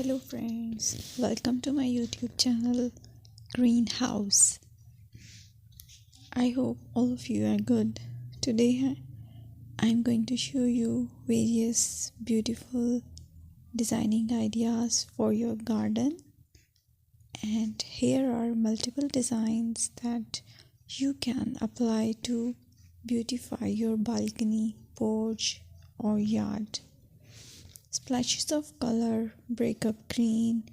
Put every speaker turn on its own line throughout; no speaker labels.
Hello friends, welcome to my YouTube channel Greenhouse. I hope all of you are good. Today I'm going to show you various beautiful designing ideas for your garden, and here are multiple designs that you can apply to beautify your balcony, porch or yard. Splashes of color break up green,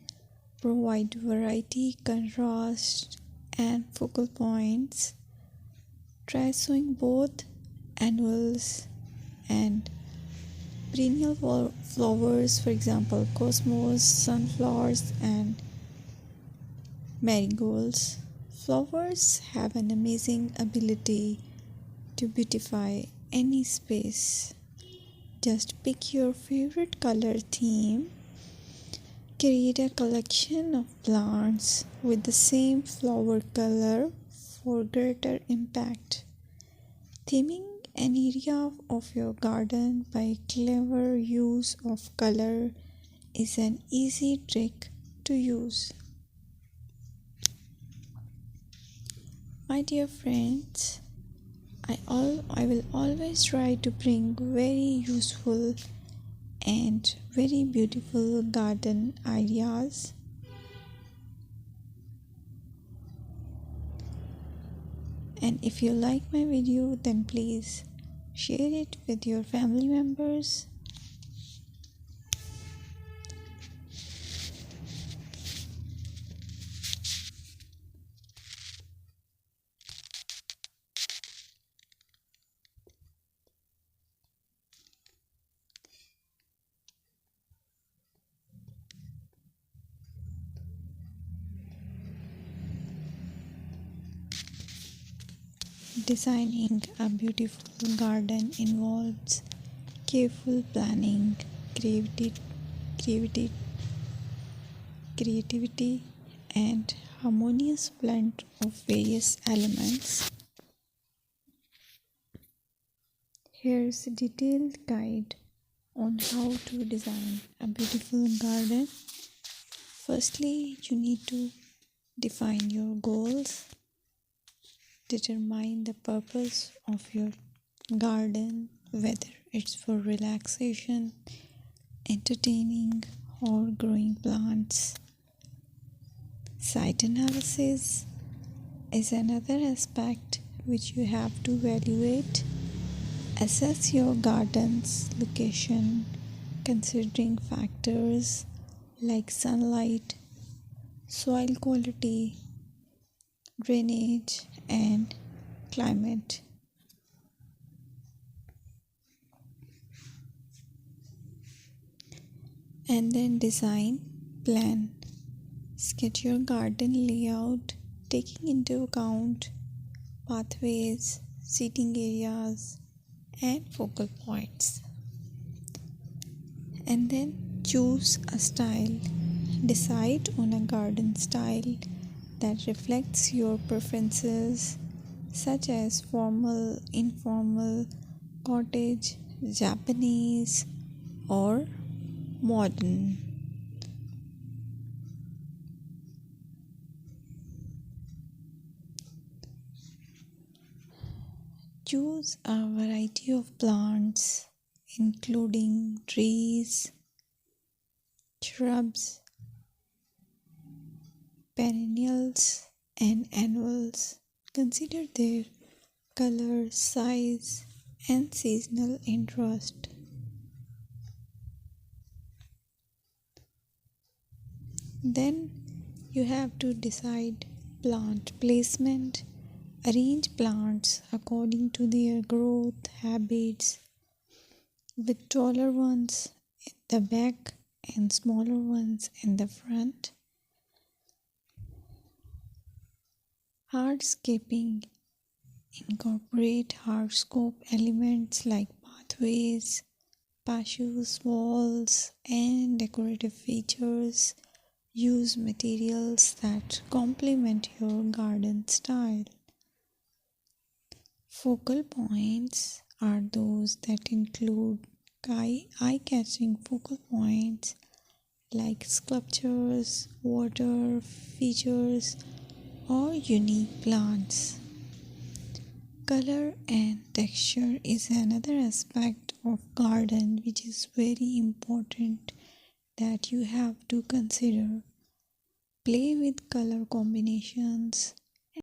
provide variety, contrast, and focal points. Try sowing both annuals and perennial flowers, for example, cosmos, sunflowers, and marigolds. Flowers have an amazing ability to beautify any space. Just pick your favorite color theme. Create a collection of plants with the same flower color for greater impact. Theming an area of your garden by clever use of color is an easy trick to use. My dear friends, I will always try to bring very useful and very beautiful garden ideas. And if you like my video, then please share it with your family members. Designing a beautiful garden involves careful planning, creativity, creativity, and harmonious blend of various elements. Here's a detailed guide on how to design a beautiful garden. Firstly, you need to define your goals. Determine the purpose of your garden, whether it's for relaxation, entertaining, or growing plants. Site analysis is another aspect which you have to evaluate. Assess your garden's location, considering factors like sunlight, soil quality, drainage, and climate. And then design plan. Sketch your garden layout, taking into account pathways, seating areas, and focal points. And then choose a style. Decide on a garden style that reflects your preferences, such as formal, informal, cottage, Japanese, or modern. Choose a variety of plants, including trees, shrubs, perennials, and annuals. Consider their color, size, and seasonal interest. Then you have to decide plant placement. Arrange plants according to their growth habits, with taller ones in the back and smaller ones in the front. Hardscaping. Incorporate hardscape elements like pathways, patios, walls, and decorative features. Use materials that complement your garden style. Focal points are those that include eye-catching focal points like sculptures, water features, or unique plants. Color and texture is another aspect of garden which is very important that you have to consider. Play with color combinations,